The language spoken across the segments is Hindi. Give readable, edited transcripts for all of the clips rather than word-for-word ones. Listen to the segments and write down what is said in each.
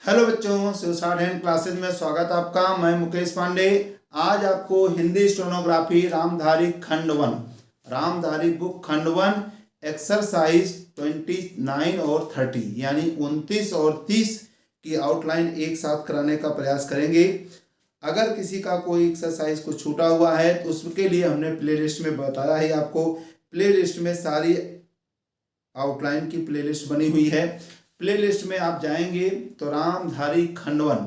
हेलो बच्चों, शिवसार हैंड क्लासेस में स्वागत आपका। मैं मुकेश पांडे। आज आपको हिंदी स्टेनोग्राफी रामधारी खंड 1, रामधारी बुक खंड 1 एक्सरसाइज 29 और 30 यानी 29 और 30 की आउटलाइन एक साथ कराने का प्रयास करेंगे। अगर किसी का कोई एक्सरसाइज को छूटा हुआ है तो उसके लिए हमने प्लेलिस्ट में बताया है। आपको प्लेलिस्ट में सारी आउटलाइन की प्लेलिस्ट बनी हुई है। प्लेलिस्ट में आप जाएंगे तो रामधारी खंड 1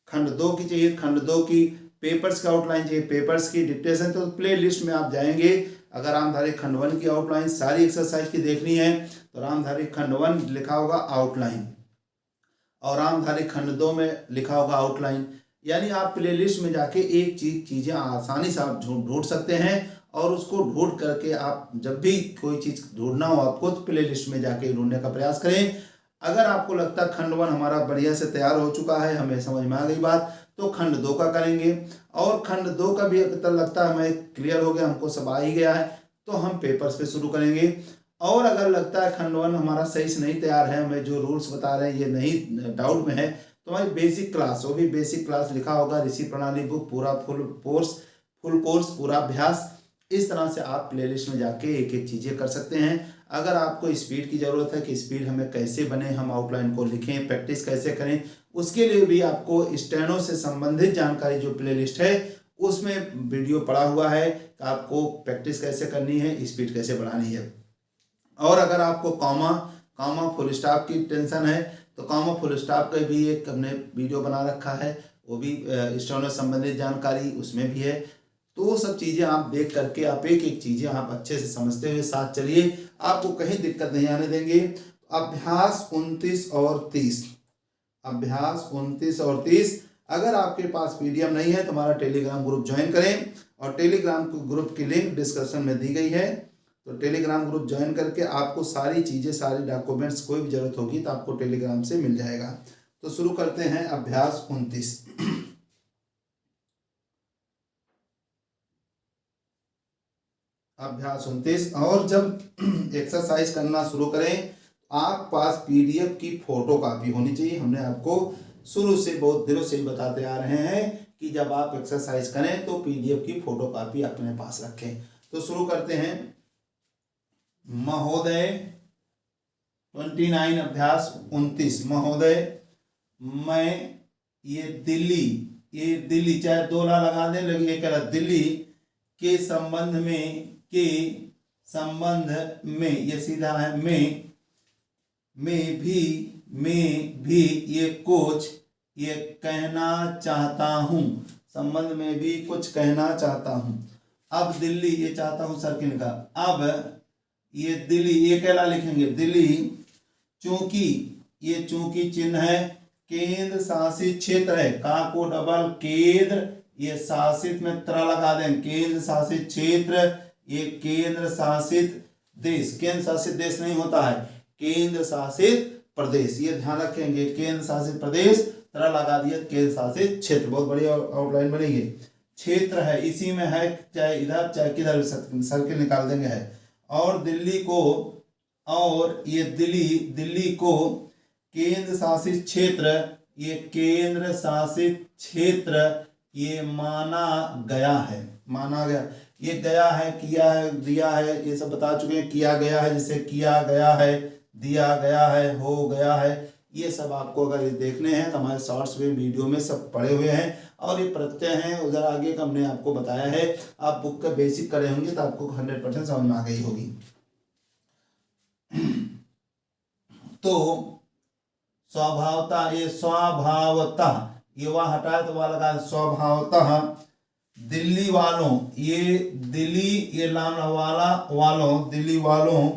खंड 2 की चाहिए, खंड 2 की पेपर्स की आउटलाइन चाहिए, पेपर्स की डिक्टेशन, तो प्लेलिस्ट में आप जाएंगे। अगर रामधारी खंड 1 की आउटलाइन सारी एक्सरसाइज की देखनी है तो रामधारी खंड 1 लिखा होगा आउटलाइन और रामधारी खंड 2 में लिखा होगा आउटलाइन। यानी आप प्लेलिस्ट में जाके एक चीज़ें आसानी से आप ढूंढ सकते हैं और उसको ढूंढ करके आप जब भी कोई चीज़ ढूंढना हो आपको तो प्लेलिस्ट में जाके ढूंढने का प्रयास करें। अगर आपको लगता है खंड 1 हमारा बढ़िया से तैयार हो चुका है, हमें समझ में आ गई बात, तो खंड 2 का करेंगे। और खंड 2 का भी अगर लगता है हमें क्लियर हो गया, हमको सब आ ही गया है, तो हम पेपर्स पे शुरू करेंगे। और अगर लगता है खंड 1 हमारा सही से नहीं तैयार है, हमें जो रूल्स बता रहे हैं ये नहीं डाउट में है, तो हमारी बेसिक क्लास, वो भी बेसिक क्लास लिखा होगा ऋषि प्रणाली बुक पूरा फुल कोर्स पूरा अभ्यास। इस तरह से आप प्लेलिस्ट में जाके एक एक चीज़ें कर सकते हैं। अगर आपको स्पीड की ज़रूरत है कि स्पीड हमें कैसे बने, हम आउटलाइन को लिखें, प्रैक्टिस कैसे करें, उसके लिए भी आपको स्टेनो से संबंधित जानकारी जो प्लेलिस्ट है उसमें वीडियो पड़ा हुआ है कि आपको प्रैक्टिस कैसे करनी है, स्पीड कैसे बढ़ानी है। और अगर आपको कॉमा फुल स्टॉप की टेंशन है तो कॉमा फुल स्टॉप का भी एक हमने वीडियो बना रखा है, वो भी स्टेनो से संबंधित जानकारी उसमें भी है। तो वो सब चीज़ें आप देख करके आप एक एक चीज़ें आप अच्छे से समझते हुए साथ चलिए, आपको कहीं दिक्कत नहीं आने देंगे। अभ्यास 29 और 30, अभ्यास 29 और 30। अगर आपके पास पीडीएफ नहीं है तो हमारा टेलीग्राम ग्रुप ज्वाइन करें और टेलीग्राम ग्रुप की लिंक डिस्क्रिप्शन में दी गई है। तो टेलीग्राम ग्रुप ज्वाइन करके आपको सारी चीज़ें, सारी डॉक्यूमेंट्स, कोई भी ज़रूरत होगी तो आपको टेलीग्राम से मिल जाएगा। तो शुरू करते हैं अभ्यास 29। अभ्यास 29। और जब एक्सरसाइज करना शुरू करें आप पास पीडीएफ की फोटो कॉपी होनी चाहिए। हमने आपको शुरू से बहुत दिनों से बताते आ रहे हैं कि जब आप एक्सरसाइज करें तो पीडीएफ की फोटो कॉपी अपने पास रखें। तो शुरू करते हैं। महोदय 29 अभ्यास 29। महोदय मैं ये दिल्ली चाहे दोला लगा दें, लेकिन ये कह रहा दिल्ली के संबंध में ये सीधा है, मैं भी ये कुछ ये कहना चाहता हूँ, संबंध में भी कुछ कहना चाहता हूँ। अब दिल्ली ये चाहता हूँ सर्किल का, अब ये दिल्ली ये कहला लिखेंगे दिल्ली, चूंकि चिन्ह है, केंद्र शासित क्षेत्र है, का को डबल केंद्र, ये शासित में त्रा लगा दें, केंद्र शासित क्षेत्र, ये केंद्र शासित देश, केंद्र शासित देश नहीं होता है, केंद्र शासित प्रदेश, ये ध्यान रखेंगे, केंद्र शासित प्रदेश, त्रा लगा दिया, केंद्र शासित क्षेत्र। बहुत बढ़िया आउटलाइन बनेगी। क्षेत्र है, इसी में है, चाहे इधर चाहे किधर सर्किल निकाल देंगे है। और दिल्ली को, और ये दिल्ली को केंद्र शासित क्षेत्र, ये केंद्र शासित क्षेत्र ये माना गया, ये गया है, किया है, दिया है, ये सब बता चुके हैं। किया गया है, जैसे किया गया है, दिया गया है, हो गया है, ये सब आपको अगर ये देखने हैं तो हमारे शॉर्ट्स में वीडियो में सब पढ़े हुए हैं और ये प्रत्यय हैं उधर आगे का हमने आपको बताया है। आप बुक का बेसिक करे होंगे तो आपको 100% समझ में आ गई होगी। तो स्वभावतः, ये स्वभावतः, ये वह हटाए तो वह लगा, स्वभावतः दिल्ली वालों, ये दिल्ली ये लाम वाला वालों, दिल्ली वालों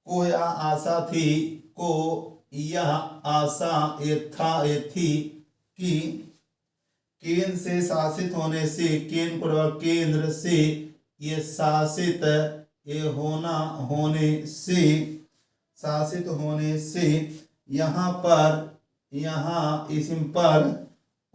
को यह आशा थी, को यह आशा ये था, ये थी कि केंद्र से शासित होने से, केंद्र से ये शासित, ये शासित होने से यहाँ इसम पर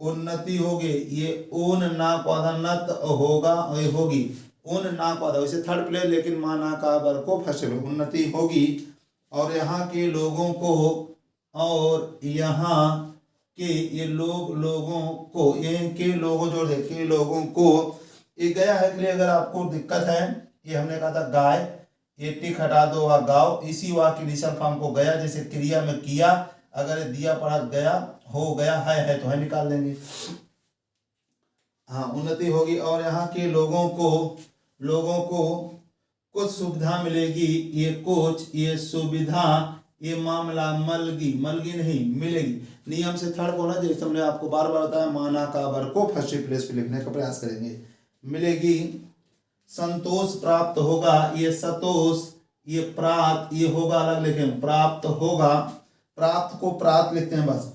उन्नति होगी, ये ऊन ना पदन्नत होगा, होगी, ऊन ना पद, वैसे थर्ड प्लेस लेकिन माना का बर को फर्स्ट में उन्नति होगी। और यहाँ के लोगों को, और यहाँ के ये लोगों को, ये के लोगों जोड़ दे, के लोगों को, ये गया है के लिए अगर आपको दिक्कत है, ये हमने कहा था गाय, ये टिक हटा दो वा गाओ, इसी वाक्य की इनिशियल फॉर्म को गया, जैसे क्रिया में किया, अगर दिया पढ़ा गया हो गया है तो है निकाल देंगे। हाँ, उन्नति होगी। और यहाँ के लोगों को कुछ सुविधा मिलेगी, ये कुछ, ये सुविधा, ये मामला मलगी नहीं मिलेगी। नियम से थर्ड बोला, जैसे हमने आपको बार बार बताया, माना का वर्ग को फर्स्ट प्लेस पे लिखने का प्रयास करेंगे। मिलेगी, संतोष प्राप्त होगा, ये सतोष, ये प्राप्त, ये होगा अलग लिखें, प्राप्त होगा, प्राप्त को प्राप्त लिखते हैं बस।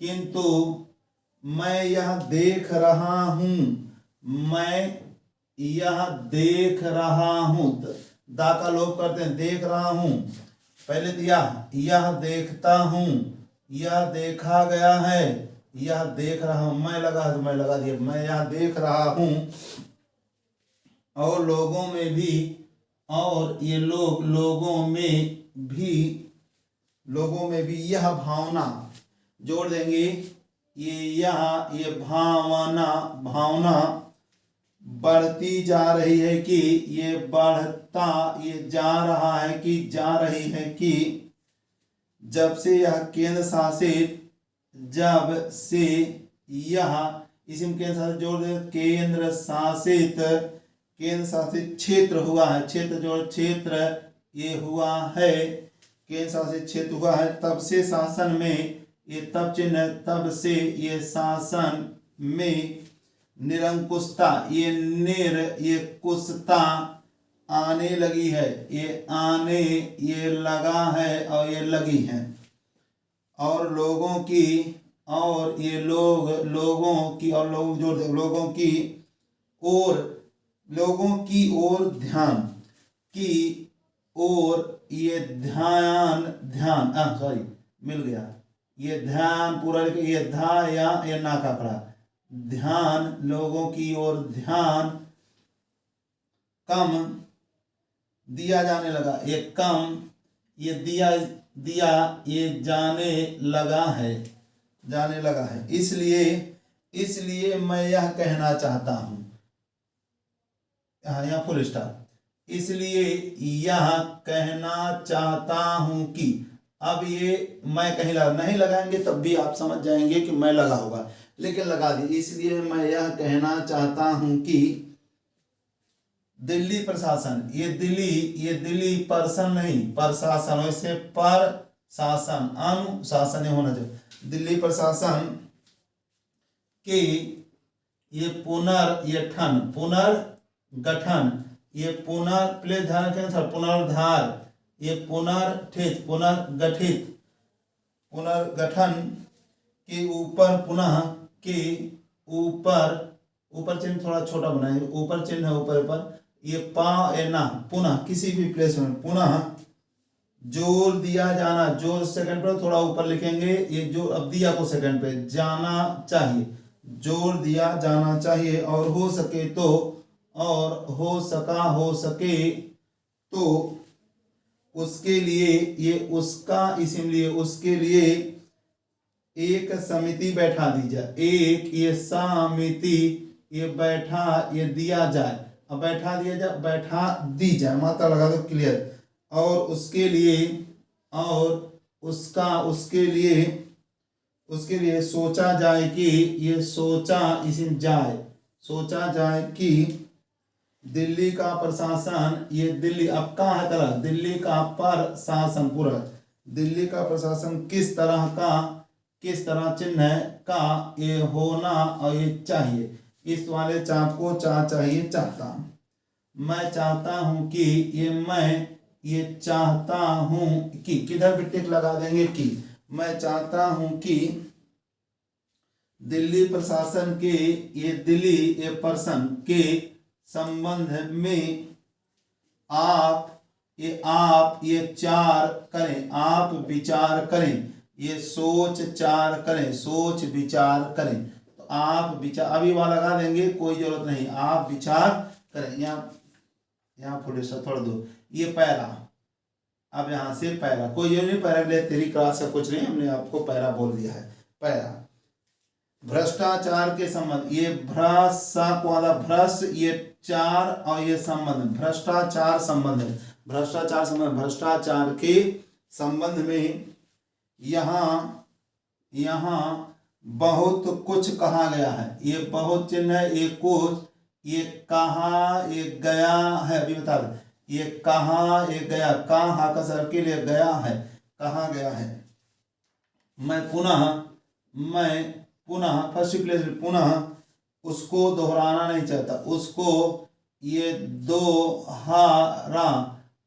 किंतु मैं यह देख रहा हूं, मैं यह देख रहा हूं, दा का लोप करते हैं, देख रहा हूं, पहले दिया, यह देखता हूं, यह देखा गया है, यह देख रहा हूं, मैं लगा तो मैं लगा दिया, मैं यह देख रहा हूं। और लोगों में भी, और ये लोगों में भी यह भावना जोड़ देंगे, ये भावना बढ़ती जा रही है कि, ये बढ़ता, ये जा रहा है कि, जा रही है कि, जब से यह केंद्र शासित, जब से यह, इसी में केंद्र शासित जोड़ दे, केंद्र शासित क्षेत्र हुआ है, क्षेत्र जोड़, क्षेत्र ये हुआ है, केंद्र शासित क्षेत्र हुआ है, तब से शासन में, ये तब चिन्ह, तब से ये शासन में निरंकुशता, ये कुशता आने लगी है, ये आने, ये लगा है और ये लगी है। और लोगों की, और ये लोगों की, और लोग जोड़ दे, लोगों की ओर ध्यान, की ओर, ये ध्यान सॉरी मिल गया, ये ध्यान पूरा, ये धा या ये ना का पड़ा, ध्यान, लोगों की ओर ध्यान कम दिया जाने लगा, ये कम, ये दिया ये जाने लगा है, इसलिए मैं यह कहना चाहता हूं, यहाँ फुल स्टॉप, इसलिए यह कहना चाहता हूं कि, अब ये मैं कहीं नहीं लगाएंगे तब भी आप समझ जाएंगे कि मैं लगा होगा, लेकिन लगा दी, इसलिए मैं यह कहना चाहता हूं कि दिल्ली प्रशासन, ये दिल्ली पर्सन नहीं, प्रशासन, वैसे पर शासन, अनुशासन होना चाहिए, दिल्ली प्रशासन के ये पुनर्गठन, ये पुनर्धार, ये पुनर्गठन के ऊपर, पुनः के ऊपर चिन्ह थोड़ा छोटा बनाएंगे, ऊपर चिन्ह है, ऊपर ये ना, पुनः किसी भी प्लेस में पुनः जोर दिया जाना, जोर सेकंड पर थोड़ा ऊपर लिखेंगे, ये जो अब दिया को सेकंड पे, जाना चाहिए, जोर दिया जाना चाहिए, और हो सके तो, और हो सके तो, उसके लिए, ये उसका इसलिए, उसके लिए एक समिति बैठा दी जाए, एक ये समिति, ये बैठा, ये दिया जाए, अब बैठा दिया जाए, बैठा दी जाए, मात्रा लगा दो, क्लियर, और उसके लिए, और उसके लिए सोचा जाए कि, ये सोचा इसमें जाए, सोचा जाए कि दिल्ली का प्रशासन, ये दिल्ली अब कहाँ है तरह, दिल्ली का प्रशासन पूरा, दिल्ली का प्रशासन किस तरह चिन्ह का ये होना और ये चाहिए, इस वाले चाप को चाहिए, चाहता, मैं चाहता हूं कि, ये चाहता हूं कि, किधर भी टिक लगा देंगे कि, मैं चाहता हूं कि दिल्ली प्रशासन के, ये दिल्ली ये पर्सन के संबंध में आप ये चार करें, आप विचार करें, ये सोच विचार करें, तो आप विचार, अभी वहां लगा देंगे, कोई जरूरत नहीं, आप विचार करें, यहाँ फुल स्टॉप थोड़ा दो, ये पैरा, अब यहाँ से पैरा, कोई ये नहीं पैरा ले तेरी क्लास का कुछ नहीं, हमने आपको पैरा बोल दिया है। पैरा भ्रष्टाचार के संबंध, ये भ्रष्टा को वाला भ्रष्ट, ये चार और ये संबंध, भ्रष्टाचार संबंध है, भ्रष्टाचार संबंध, भ्रष्टाचार के संबंध में यहाँ बहुत कुछ कहा गया है। ये बहुत चिन्ह है, ये कुछ, ये कहा, ये गया है। अभी बता दो, ये कहा, ये गया, कहा का सर्किल, ये गया है, कहा गया है। मैं पुनः फर्स्ट प्लेस पुनः उसको दोहराना नहीं चाहता, उसको ये दोहरा,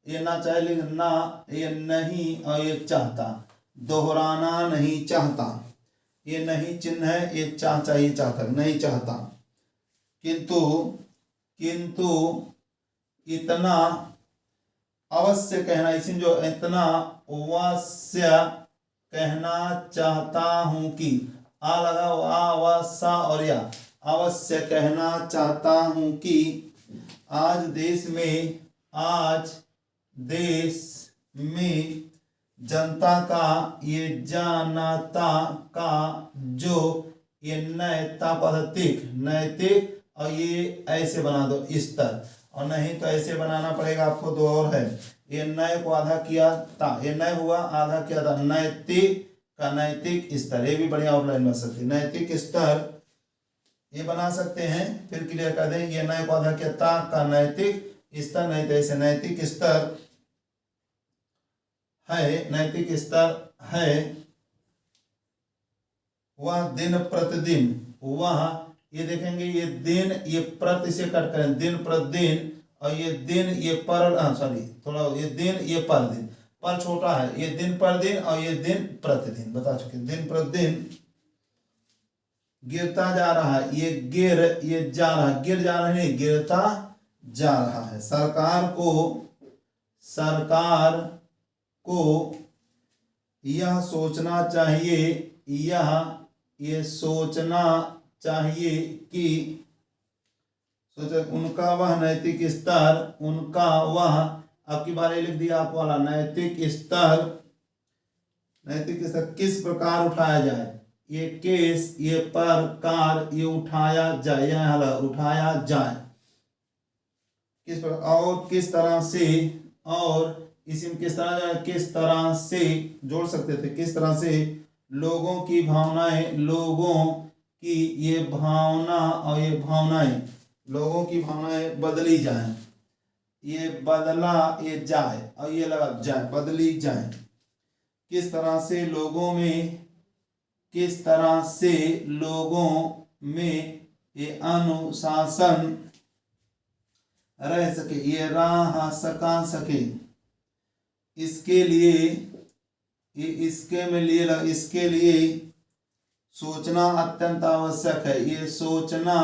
ये ना चाहे लेकिन ना, ये नहीं और ये चाहता, दोहराना नहीं चाहता, ये नहीं चिन्ह है, ये चाहिए, चाहता नहीं चाहता। किंतु इतना अवश्य कहना, इसमें जो इतना अवश्य कहना चाहता हूं कि, आ लगा, आ वा सा और या, अवश्य कहना चाहता हूं कि आज देश में जनता का, ये जनता का जो ये नैतिक और ये ऐसे बना दो स्तर, और नहीं तो ऐसे बनाना पड़ेगा आपको, दो और है, ये नए को आधा किया था, ये नए हुआ आधा किया था, नैतिक का नैतिक स्तर, ये भी बढ़िया आउटलाइन बन सकती है, नैतिक स्तर ये बना सकते हैं। फिर क्लियर कर दें, ये नए को आधा किया था का नैतिक स्तर, नहीं तो ऐसे नैतिक स्तर है, वह दिन प्रतिदिन, वह ये देखेंगे, ये दिन, ये प्रति से कट करें, दिन प्रतिदिन, और ये दिन, ये पर, सॉरी थोड़ा, ये दिन, ये पर दिन, पर छोटा है, ये दिन पर दिन और ये दिन प्रतिदिन, बता चुके, दिन प्रतिदिन गिरता जा रहा है, ये जा रहा है, गिर जा रहा है नहीं, गिरता जा रहा है। सरकार को यह सोचना चाहिए, ये सोचना चाहिए कि, सोचा उनका वह नैतिक स्तर, उनका वह, आपकी बारे लिख दिया आप वाला, नैतिक स्तर किस प्रकार उठाया जाए, ये केस, ये प्रकार, ये उठाया जाए, यह उठाया जाए, किस प्रकार और किस तरह से, और इसी में किस तरह से जोड़ सकते थे, किस तरह से लोगों की भावनाएं, लोगों की ये भावना और ये भावनाएं, लोगों की भावनाएं बदली जाए, ये बदला ये जाए और ये लगा जाए, बदली जाए, किस तरह से लोगों में ये अनुशासन रह सके, ये राह सका सके, इसके लिए सोचना अत्यंत आवश्यक है, ये सोचना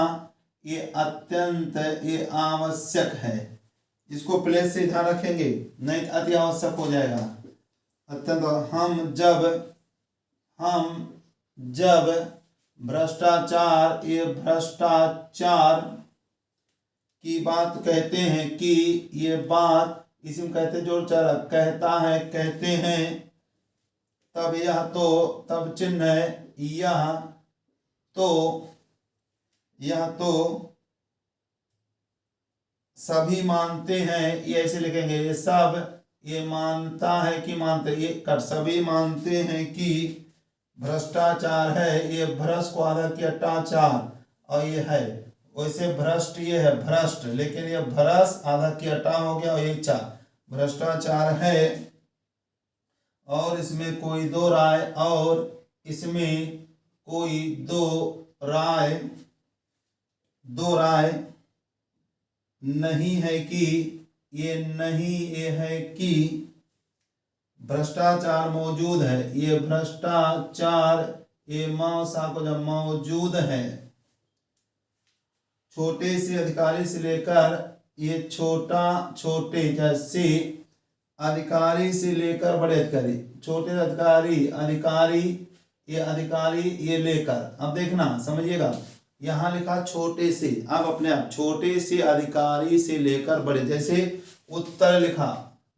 ये अत्यंत ये आवश्यक है। इसको प्लेस से ध्यान रखेंगे, नहीं अति आवश्यक हो जाएगा, अत्यंत। हम जब भ्रष्टाचार, ये भ्रष्टाचार की बात कहते हैं कि, ये बात इसमें कहते जोड़ चला, कहता है, कहते हैं, तब यह तो, तब चिन्ह है, यह तो सभी मानते हैं, ये ऐसे लिखेंगे, ये सब, ये मानता है कि मानते, ये कर, सभी मानते हैं कि भ्रष्टाचार है, ये भ्रष्ट को आधा किया टाचार, और ये है, वैसे भ्रष्ट ये है भ्रष्ट, लेकिन ये भ्रष्ट आधा किया टा हो गया और ये चा, भ्रष्टाचार है, और इसमें कोई दो राय, और इसमें कोई दो राय नहीं है कि, ये नहीं ये है कि भ्रष्टाचार मौजूद है, ये भ्रष्टाचार ये मौसा को जब मौजूद है, छोटे से अधिकारी से लेकर, ये छोटे जैसे अधिकारी से लेकर बड़े अधिकारी, छोटे अधिकारी ये लेकर, अब देखना समझिएगा, यहाँ लिखा छोटे से, अब अपने आप छोटे से अधिकारी से लेकर बड़े, जैसे उत्तर लिखा,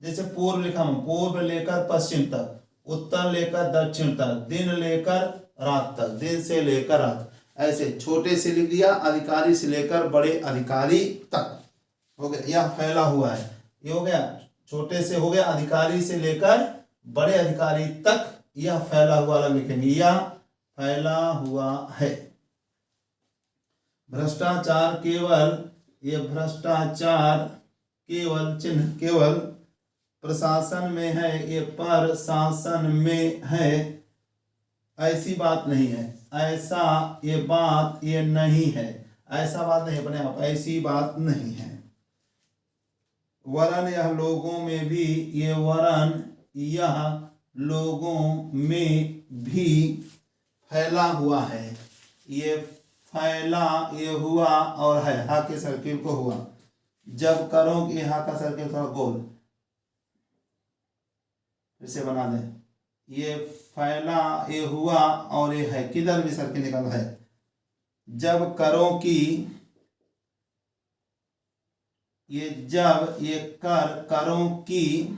जैसे पूर्व लिखा हूं, पूर्व लेकर पश्चिम तक, उत्तर लेकर दक्षिण तक, दिन लेकर रात तक, दिन से लेकर रात, ऐसे छोटे से लिख दिया, अधिकारी से लेकर बड़े अधिकारी तक हो गया, यह फैला हुआ है, ये हो गया, छोटे से हो गया, अधिकारी से लेकर बड़े अधिकारी तक, यह फैला हुआ वाला लिखेंगे, यह फैला हुआ है। भ्रष्टाचार केवल, ये भ्रष्टाचार केवल, चिन्ह केवल प्रशासन में है, ये प्रशासन में है, ऐसी बात नहीं है, ऐसा ये बात ये नहीं है, ऐसा बात नहीं, अपने आप ऐसी बात नहीं है। वरन यह लोगों में भी, ये वरन यह लोगों में भी फैला हुआ है, ये फैला, ये हुआ और है, हा के सर्किल को हुआ, जब करो कि हा का सर्किल थोड़ा गोल इसे बना दें, ये फैला, ये हुआ और ये है, किधर भी सर्किल निकल है, जब करो कि, ये जब, ये करो कि,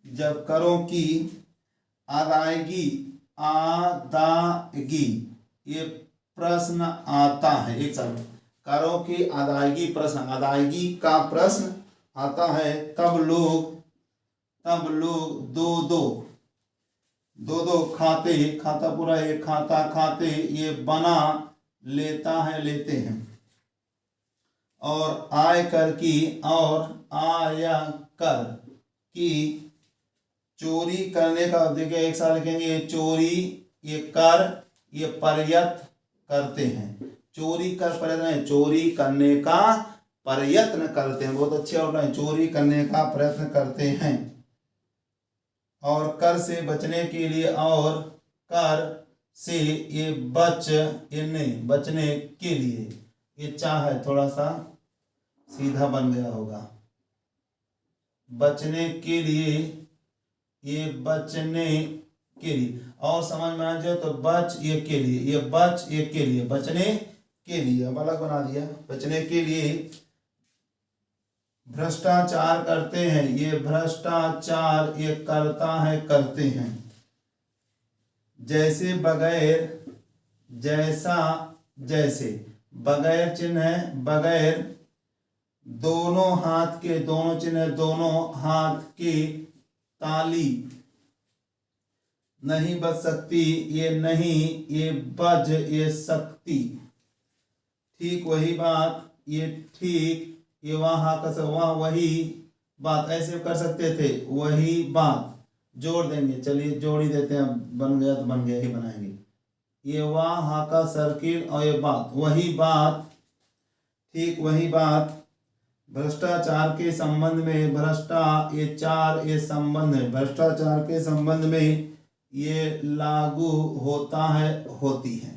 जब करो कि अदायगी, अदायगी, ये प्रश्न आता है, एक साथ करो कि अदायगी प्रश्न, अदायगी का प्रश्न आता है, तब लोग दो खाते, खाता पूरा एक खाता, खाते ये बना लेता है, लेते हैं, और आय कर की, और आया कर की, चोरी करने का, देखिए एक साथ लिखेंगे, ये चोरी, ये कर, ये प्रयत्न करते हैं, चोरी कर प्रयत्न है, चोरी करने का प्रयत्न करते हैं, बहुत अच्छे और चोरी करने का प्रयत्न करते हैं, और कर से बचने के लिए, और कर से ये बचने के लिए, ये चाह है, थोड़ा सा सीधा बन गया होगा, बचने के लिए, ये बचने के लिए, और समझ में आ जाए तो बच ये के लिए, ये बच ये के लिए, बचने के लिए, अब अलग बना दिया, बचने के लिए भ्रष्टाचार करते हैं, ये भ्रष्टाचार ये करता है, करते हैं, जैसे बगैर, जैसा, जैसे, बगैर चिन्ह है, बगैर, दोनों हाथ के, दोनों चिन्ह, दोनों हाथ की ताली नहीं बच सकती, ये नहीं, ये बज, ये सकती, ठीक वही बात, ये ठीक, ये वहाँ का वहाँ वही बात, ऐसे कर सकते थे, वही बात, जोड़ देंगे, चलिए जोड़ ही देते हैं, बन गया तो बन गया ही बनाएंगे, ये वहाँ का सर्किल और ये बात, वही बात, ठीक वही बात, भ्रष्टाचार के संबंध में, ये चार, ये संबंध है, भ्रष्टाचार के संबंध में ये लागू होता है, होती है,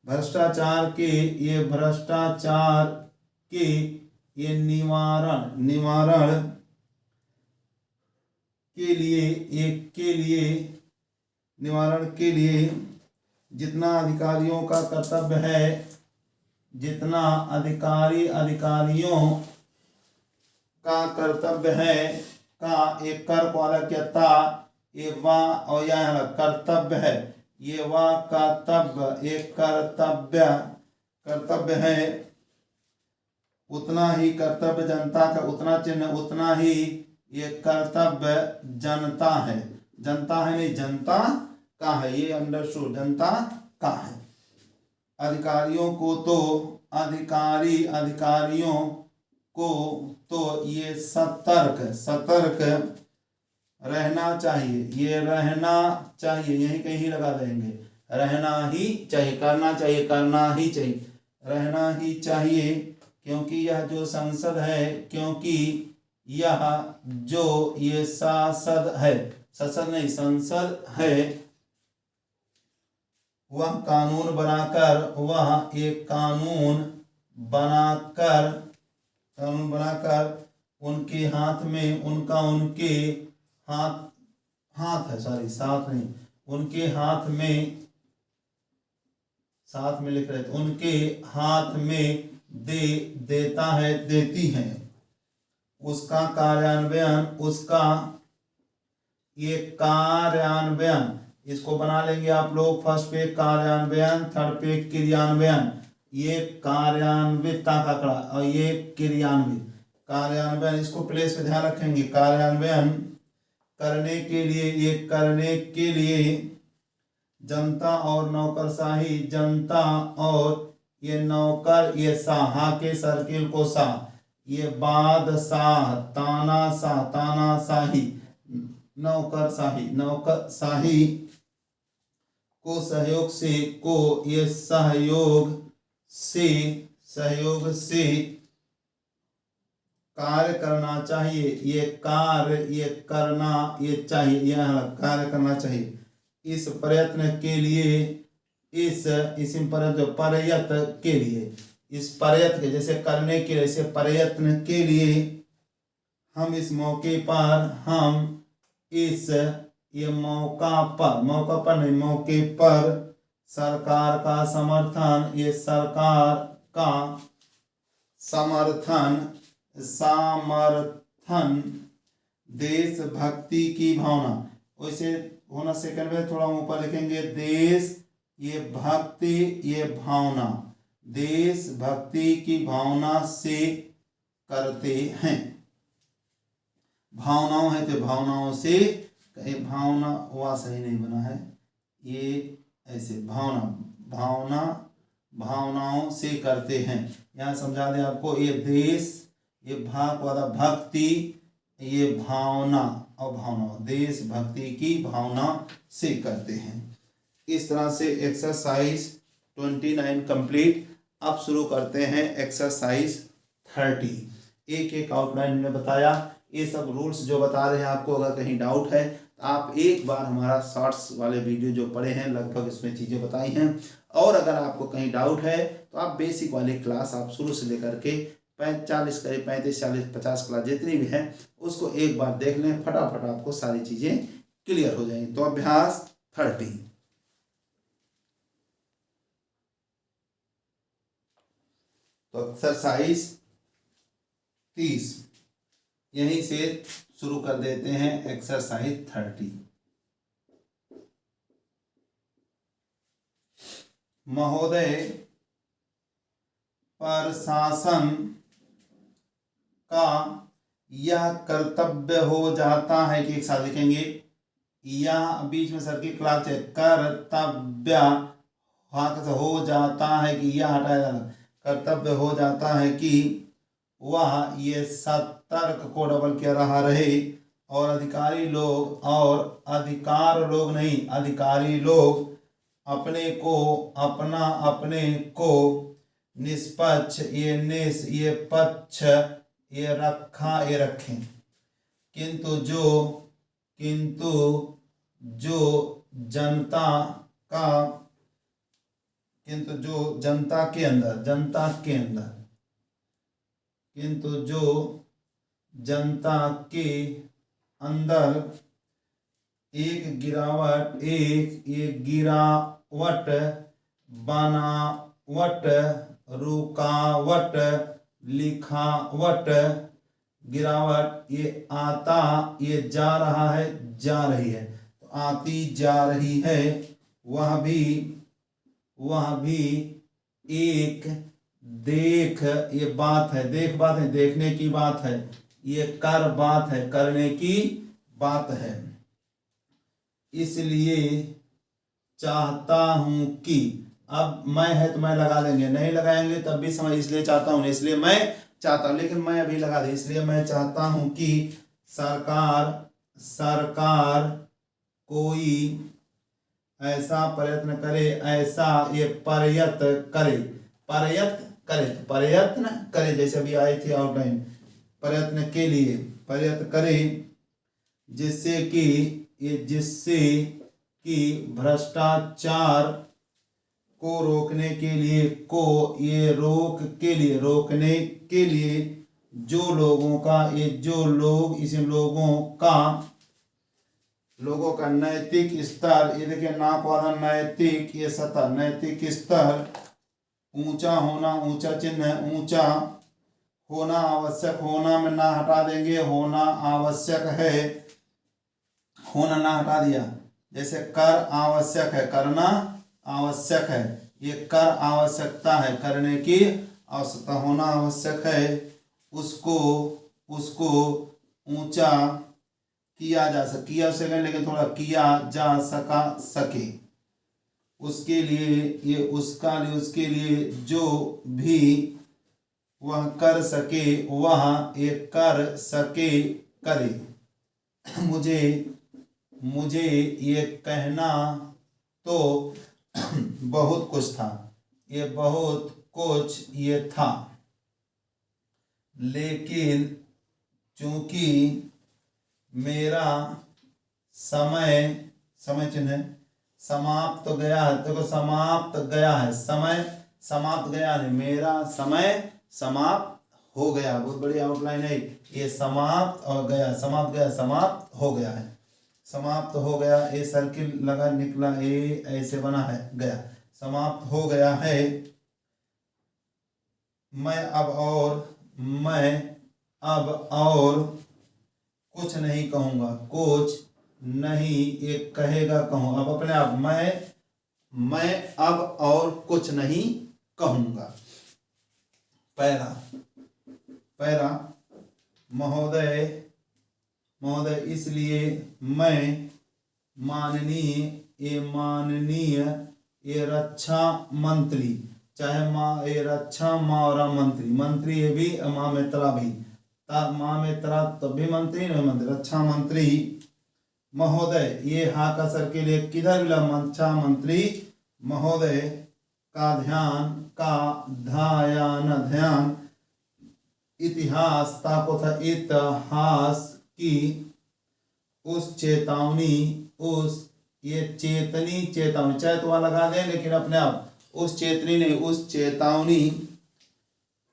भ्रष्टाचार के, ये भ्रष्टाचार के, ये निवारण के लिए, एक के लिए, निवारण के लिए जितना अधिकारियों का कर्तव्य है, जितना अधिकारियों का कर्तव्य है, का एक कर को अलग किया, ता ये वा और यह कर्तव्य है, ये वा कर्तव्य, एक कर्तव्य है, उतना ही कर्तव्य जनता का, उतना चिन्ह, उतना ही ये कर्तव्य जनता है, जनता है नहीं, जनता का है, ये अंडरस्टूड, जनता का है, अधिकारियों को तो, अधिकारियों को तो ये सतर्क रहना चाहिए, ये रहना चाहिए, यही कहीं लगा देंगे, रहना ही चाहिए, करना चाहिए, करना ही चाहिए, रहना ही चाहिए, क्योंकि यह जो संसद है, क्योंकि यह जो ये सांसद है, संसद नहीं संसद है, वह कानून बनाकर, वह एक कानून बनाकर उनके हाथ में, उनके हाथ है, सॉरी साथ नहीं, उनके हाथ में, साथ में लिख रहे थे, उनके हाथ में देता है, देती है, उसका कार्यान्वयन, उसका ये कार्यान्वयन, इसको बना लेंगे आप लोग। फर्स्ट पे कार्यान्वयन, थर्ड पे क्रियान्वयन। ये कार्यान्विता का कड़ा और ये क्रियान्वित। कार्यान्वयन, इसको प्लेस पे ध्यान रखेंगे। कार्यान्वयन करने के लिए, ये करने के लिए जनता और नौकरशाही, जनता और ये नौकर, ये शाह के सर्किल को शाह, ये बादशाह, तानाशाह, तानाशाही, नौकरशाही, नौकरशाही को सहयोग से, को ये सहयोग से, सहयोग से कार्य करना चाहिए। ये कार्य, ये करना, ये चाहिए, यह कार्य करना चाहिए। इस प्रयत्न के लिए, इस प्रयत्न के लिए, इस प्रयत्न के, जैसे करने के लिए, जैसे प्रयत्न के लिए हम इस मौके पर, हम इस ये मौका पर नहीं, मौके पर सरकार का समर्थन, ये सरकार का समर्थन, समर्थन, देशभक्ति की भावना, वैसे होना सेकंड में थोड़ा ऊपर लिखेंगे, देश ये भक्ति, ये भावना, देशभक्ति की भावना से करते हैं। भावनाओं है तो भावनाओं से, कहीं भावना हुआ सही नहीं बना है, ये ऐसे भावना, भावना, भावनाओं से करते हैं। यहाँ समझा दें आपको, ये देश, ये भाग वाला भक्ति, ये भावना और भावना, देशभक्ति की भावना से करते हैं। इस तरह से एक्सरसाइज 29 कंप्लीट। अब शुरू करते हैं एक्सरसाइज 30। एक एक आउटलाइन में बताया, ये सब रूल्स जो बता रहे हैं आपको, अगर कहीं डाउट है तो आप एक बार हमारा शॉर्ट्स वाले वीडियो जो पढ़े हैं, लगभग इसमें चीज़ें बताई हैं। और अगर आपको कहीं डाउट है तो आप बेसिक वाली क्लास आप शुरू से लेकर के 40 करीब 35, 40, 50 क्लास जितनी भी है उसको एक बार देख लें, फटाफट आपको सारी चीज़ें क्लियर हो जाएंगी। तो अभ्यास 30, तो एक्सरसाइज 30 यहीं से शुरू कर देते हैं। एक्सरसाइज 30, महोदय प्रशासन का यह कर्तव्य हो जाता है कि एक साथ लिखेंगे, यह बीच में सर की क्लास है, कर्तव्य हो जाता है कि यह हटाया जाना, कर्तव्य हो जाता है कि वह ये सतर्क को डबल किया रहा रहे और अधिकारी लोग, और अधिकार लोग नहीं, अधिकारी लोग अपने को, अपना, अपने को निष्पक्ष, ये पक्ष, ये रखा, ये रखें। किंतु जो जनता का, किंतु जो जनता के अंदर, जनता के अंदर, किंतु जो जनता के अंदर एक गिरावट, एक गिरावट, बनावट, रुकावट, लिखावट, गिरावट, ये आता, ये जा रहा है, जा रही है, तो आती जा रही है, वह भी एक देख, ये बात है, देख बात है, देखने की बात है, ये कर बात है, करने की बात है। इसलिए चाहता हूं कि, अब मैं है तो मैं लगा देंगे, नहीं लगाएंगे तब भी समझ, इसलिए चाहता हूं, इसलिए मैं चाहता हूं, लेकिन मैं अभी लगा दे, इसलिए मैं चाहता हूं कि सरकार कोई ऐसा प्रयत्न करे, ऐसा ये प्रयत्न करे, प्रयत्न करे, जैसे अभी आई थी आउटलाइन, प्रयत्न के लिए, प्रयत्न करे, जिससे कि भ्रष्टाचार को रोकने के लिए, रोकने के लिए जो लोगों का, ये जो लोग, इस लोगों का नैतिक स्तर, ये देखिए नाक वाला नैतिक, ये सतह, नैतिक स्तर ऊंचा होना, ऊंचा चिन्ह है, ऊंचा होना आवश्यक, होना में ना हटा देंगे, होना आवश्यक है, होना ना हटा दिया। जैसे कर आवश्यक है, करना आवश्यक है, ये कर आवश्यकता है, करने की आवश्यकता, होना आवश्यक है। उसको उसको ऊंचा किया जा सके, किया सेकंड लेकिन थोड़ा, किया जा सके, उसके लिए, ये उसका लिए, उसके लिए जो भी वह कर सके वह ये कर सके करे। मुझे मुझे ये कहना तो बहुत कुछ था, ये बहुत कुछ ये था, लेकिन चूंकि मेरा समय, समय चिन्ह है, समाप्त गया है, देखो समाप्त गया है, समय समाप्त गया है, मेरा समय समाप्त हो गया। बहुत बड़ी आउटलाइन है ये, समाप्त और गया, समाप्त गया, समाप्त हो गया है, समाप्त हो गया, ये सर्किल लगा निकला, ये ऐसे बना है, गया, समाप्त हो गया है। मैं अब और कुछ नहीं कहूँगा, कुछ नहीं ये कहेगा कहूँ, अब अपने आप, मैं अब और कुछ नहीं कहूँगा। पैरा महोदय, इसलिए मैं माननीय ये रक्षा मंत्री, चाहे माँ ये रक्षा मावरा मंत्री ये भी, माँ में तरा भी, माँ में तरा तब भी मंत्री नहीं, मंत्री, रक्षा मंत्री महोदय, ये हा का सर के लिए किधर मिला, रक्षा मंत्री महोदय का ध्यान इतिहास ताको था, इतिहास की उस चेतावनी, उस ये चेतनी, चेतावनी चाहे तो वहां लगा दें, लेकिन अपने आप उस चेतनी ने, उस चेतावनी,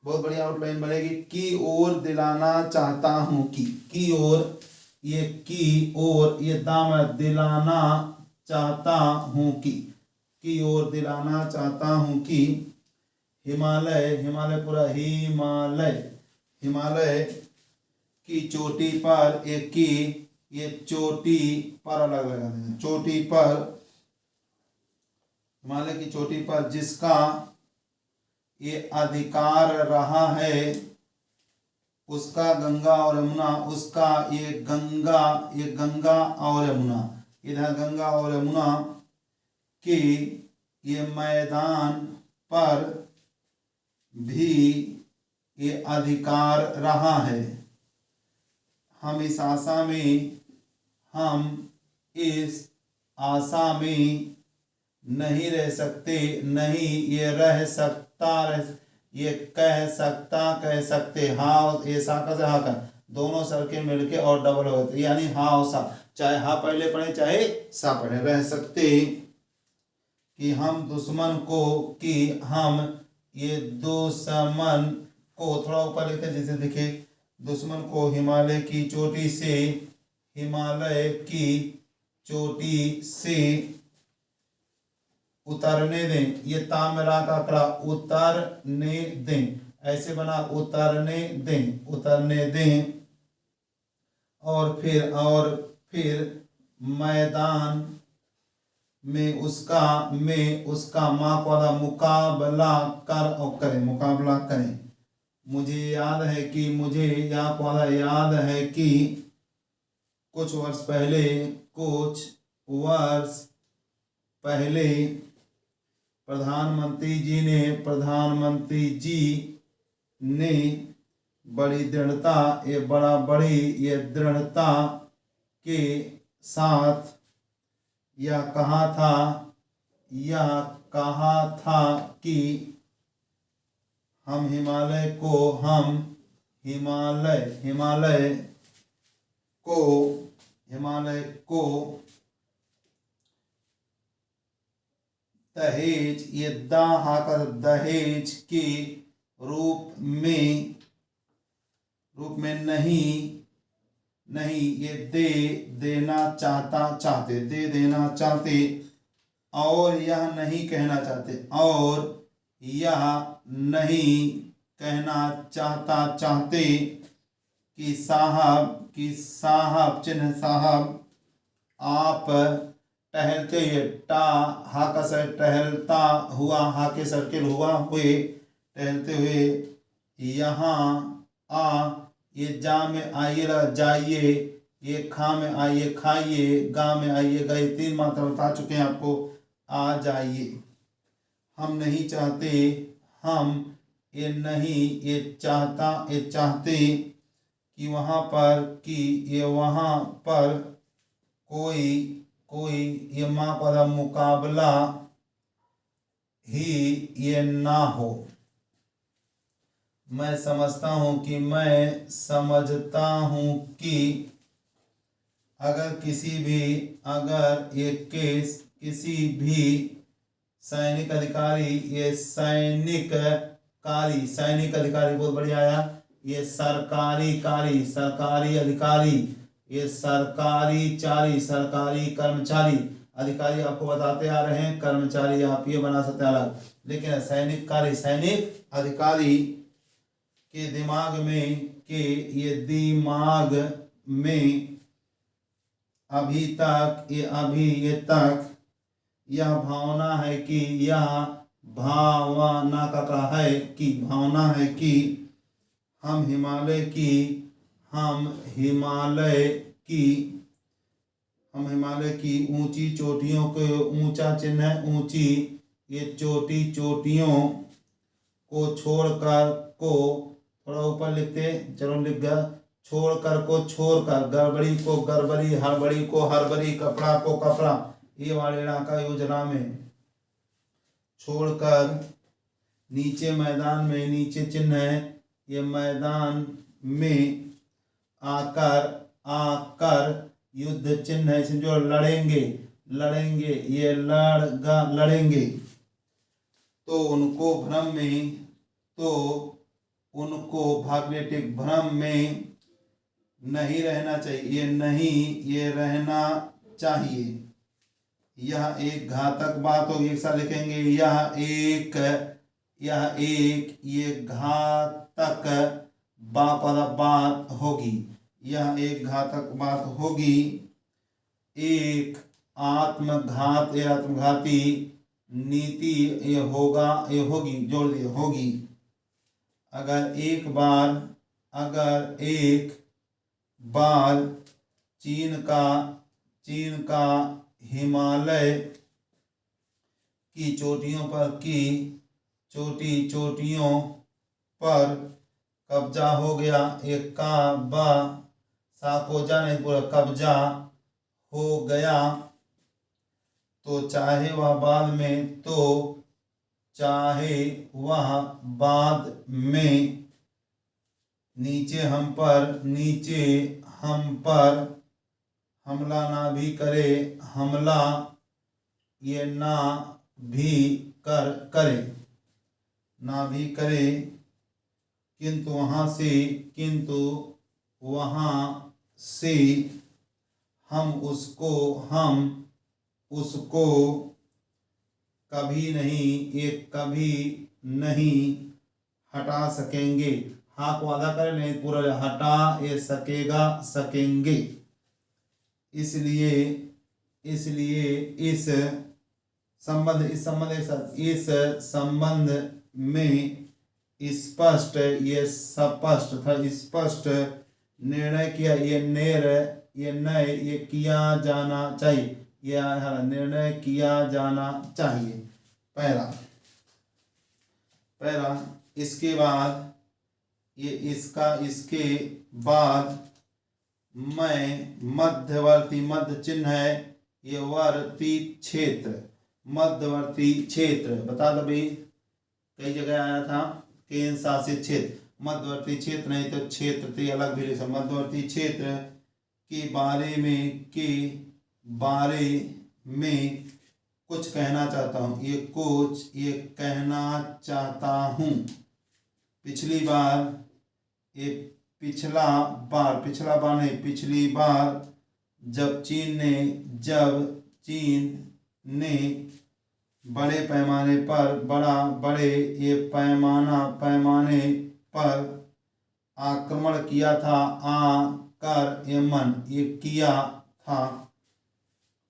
बहुत बढ़िया आउटलाइन बनेगी, की ओर दिलाना चाहता हूँ, की ओर, ये की ओर, ये दाम दिलाना चाहता हूँ, की ओर दिलाना चाहता हूँ कि हिमालय पूरा, हिमालय की चोटी पर, एक की ये चोटी पर अलग लगा देंगे, चोटी पर, हिमालय की चोटी पर जिसका ये अधिकार रहा है, उसका गंगा और यमुना, उसका ये गंगा और यमुना, इधर गंगा और यमुना के ये मैदान पर भी ये अधिकार रहा है। हम इस आशा में नहीं रह सकते, नहीं ये रह सकता, ये कह सकते, हाँ ये सा का से हा का दोनों सर्किल मिलके और डबल हो गए, यानी हा और सा, चाहे हा पहले पढ़े चाहे सा पढ़े, रह सकते कि हम दुश्मन को, कि हम ये दुश्मन को, थोड़ा ऊपर लिखे जैसे दिखे, दुश्मन को हिमालय की चोटी से उतारने दें, ये तामरा का कड़ा, उतारने दें, ऐसे बना, उतारने दें, और फिर मैदान में उसका माँ का मुकाबला करें। मुझे याद है कि कुछ वर्ष पहले प्रधानमंत्री जी ने बड़ी दृढ़ता के साथ यह कहा था कि हम हिमालय को दहेज, ये दहेज के रूप में नहीं ये दे देना चाहते, और यह नहीं कहना चाहते, और यह नहीं कहना चाहता चाहते कि साहब चिन्ह साहब आप टहलते हुए टा हा का सर टहलता हुआ हा के सर्किल हुआ हुए टहलते हुए यहाँ आ ये जा में आइए जाइए ये खा में आइए खाइए गा में आइए गए 3 मात्रा बता चुके हैं आपको आ जाइए। हम नहीं चाहते हम ये नहीं ये चाहता ये चाहते कि वहाँ पर कि ये वहाँ पर कोई ये माँ का मुकाबला ही ये ना हो। मैं समझता हूँ कि मैं समझता हूँ कि अगर एक केस किसी भी सैनिक अधिकारी ये सैनिक अधिकारी बहुत बढ़िया आया ये सरकारी अधिकारी ये सरकारी कर्मचारी अधिकारी आपको बताते आ रहे हैं कर्मचारी आप ये बना सकते हैं अलग लेकिन सैनिक अधिकारी के दिमाग में अभी तक यह भावना है कि भावना है कि हम हिमालय की ऊंची चोटियों को ऊंचा चिन्ह है ऊंची ये चोटियों को छोड़कर को थोड़ा ऊपर लिखते चलो लिख गया छोड़कर गड़बड़ी हड़बड़ी कपड़ा को कपड़ा ये वाले का योजना में छोड़कर नीचे मैदान में नीचे चिन्ह है ये मैदान में आकर युद्ध चिन्ह है इसमें जो लड़ेंगे ये लड़ेंगे तो उनको भाग्नेटिक भ्रम में नहीं रहना चाहिए यह एक घातक बात होगी एक साथ लिखेंगे यह एक ये घातक बात होगी यह एक घातक बात होगी एक आत्मघाती नीति ये होगी जोड़ दिए होगी अगर एक बार चीन का हिमालय की चोटियों पर कब्जा हो गया एक साकोजा नहीं पूरा कब्जा हो गया तो चाहे वह बाद में नीचे हम पर हमला ना भी करे किंतु वहाँ से हम उसको कभी नहीं हटा सकेंगे हाँ को आधा करें नहीं पूरा हटा ये सकेंगे इसलिए इस संबंध में स्पष्ट निर्णय किया ये किया जाना चाहिए निर्णय किया जाना चाहिए पहला इसके बाद इसके बाद मैं मध्य चिन्ह है ये मध्यवर्ती क्षेत्र बता दो भाई कई जगह आया था केंद्र शासित क्षेत्र मध्यवर्ती क्षेत्र नहीं तो क्षेत्र तो अलग भी लिख मध्यवर्ती क्षेत्र के बारे में कुछ कहना चाहता हूँ ये कहना चाहता हूँ पिछली बार जब चीन ने बड़े पैमाने पर, बड़े ये पैमाने पर आक्रमण किया था। कर ये मन, ये किया था।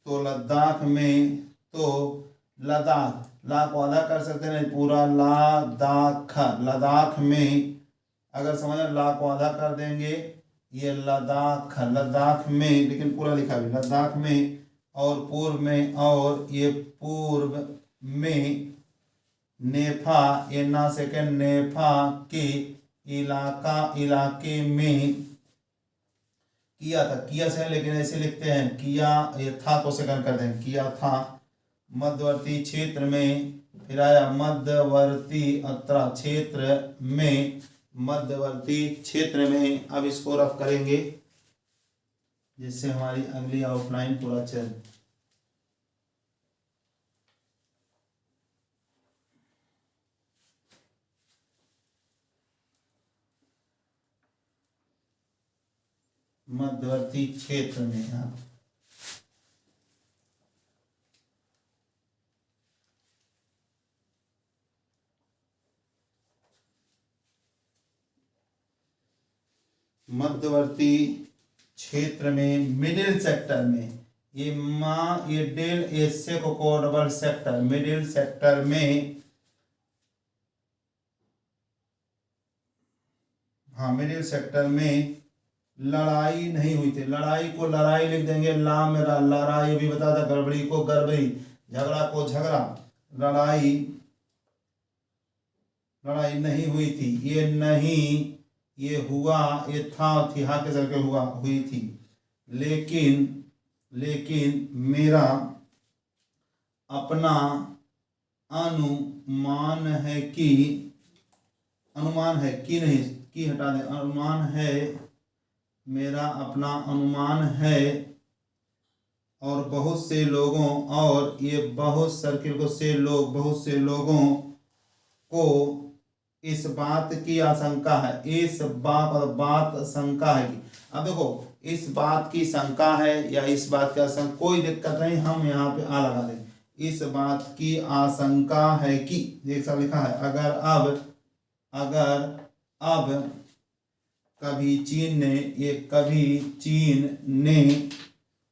तो लद्दाख में, तो लद्दाख, ला को आधा कर सकते हैं पूरा, लद्दाख में, अगर समझ ला को आधा कर देंगे, ये लद्दाख में, लेकिन पूरा लिखा भी लद्दाख में, और पूर्व में, और ये पूर्व में, नेफा, ये ना सेकंड, नेफा के इलाके में किया था। किया से लेकिन ऐसे लिखते हैं, किया, ये था को सेकंड कर देंगे, किया था। मध्यवर्ती क्षेत्र में, फिर आया मध्यवर्ती अत्र क्षेत्र में, मध्यवर्ती क्षेत्र में। अब इसको रफ करेंगे जिससे हमारी अगली आउटलाइन पूरा चल। मध्यवर्ती क्षेत्र में यहाँ मध्यवर्ती क्षेत्र में, मिडिल सेक्टर में, ये डेल एसे को डबल सेक्टर, मिडिल सेक्टर में, हाँ मिडिल सेक्टर में लड़ाई नहीं हुई थी। लड़ाई को लड़ाई लिख देंगे, ला मेरा लड़ाई भी बता था, गड़बड़ी को गड़बड़ी, झगड़ा को झगड़ा, लड़ाई नहीं हुई थी। ये नहीं, ये हुआ, ये था, थी, हा के चल के हुआ, हुई थी। लेकिन मेरा अपना अनुमान है कि नहीं, की हटा दें, अनुमान है, मेरा अपना अनुमान है, और बहुत से लोगों, और ये बहुत सर्किल को से लोग, बहुत से लोगों को इस बात की आशंका है, इस बात शंका है कि, अब देखो इस बात की शंका है या इस बात की आशंका, कोई दिक्कत नहीं, हम यहाँ पे आ लगा दें। इस बात की आशंका है कि, एक सा लिखा है, अगर अब कभी चीन ने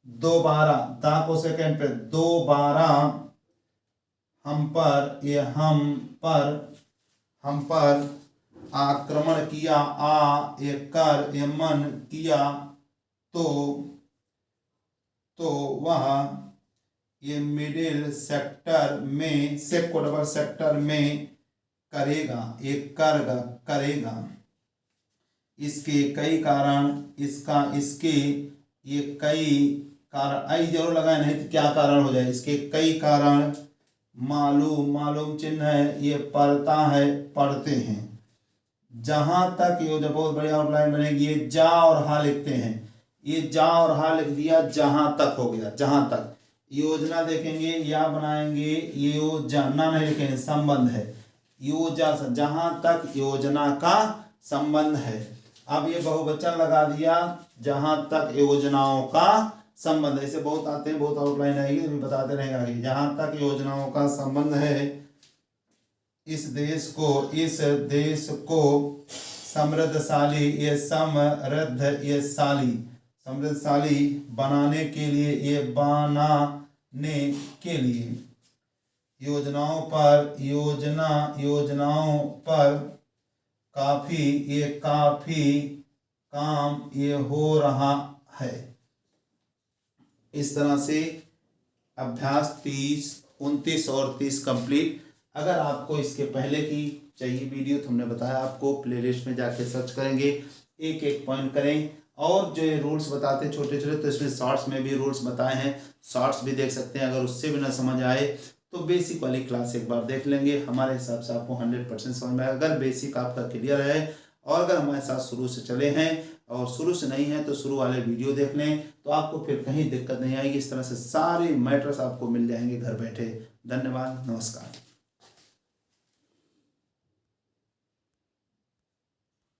दोबारा, दाको सेकंड पे, दोबारा हम पर आक्रमण किया, ये कर ये मन किया, तो वह ये मिडिल सेक्टर में, सेक्टर सेक्टर में करेगा, एक करेगा। इसके कई कारण, इसके ये कई कारण, आई जरूर लगाए, नहीं तो क्या कारण हो जाए। इसके कई कारण मालूम चिन्ह है, ये पढ़ते हैं। जहां तक, ये जब बहुत बड़ी आउटलाइन बनेगी, ये जा और हा लिखते हैं, ये जा और हा लिख दिया, जहां तक हो गया, जहां तक। योजना देखेंगे, या बनाएंगे, योजना नहीं लिखेंगे, संबंध है, जहां तक योजना का संबंध है। अब ये बहुवचन लगा दिया, जहां तक योजनाओं का संबंध, ऐसे बहुत आते हैं, बहुत आउटलाइन आएगी तो बताते रहेंगे आगे। जहां तक योजनाओं का संबंध है, इस देश को समृद्धशाली, ये समृद्धशाली बनाने के लिए, ये बनाने के लिए योजनाओं पर काफी काम ये हो रहा है। इस तरह से अभ्यास 30, 29 और 30 कंप्लीट। अगर आपको इसके पहले की चाहिए वीडियो तो हमने बताया आपको, प्लेलिस्ट में जाके सर्च करेंगे, एक एक पॉइंट करें, और जो ये रूल्स बताते हैं छोटे छोटे, तो इसमें शॉर्ट्स में भी रूल्स बताए हैं, शॉर्ट्स भी देख सकते हैं। अगर उससे भी ना समझ आए तो बेसिक वाली क्लास एक बार देख लेंगे, हमारे हिसाब से आपको 100% समझ में आएगा। अगर बेसिक आपका क्लियर है और अगर हमारे साथ शुरू से चले हैं और शुरू से नहीं है तो शुरू वाले वीडियो देख लें, तो आपको फिर कहीं दिक्कत नहीं आएगी। इस तरह से सारे मैटर्स आपको मिल जाएंगे घर बैठे। धन्यवाद, नमस्कार।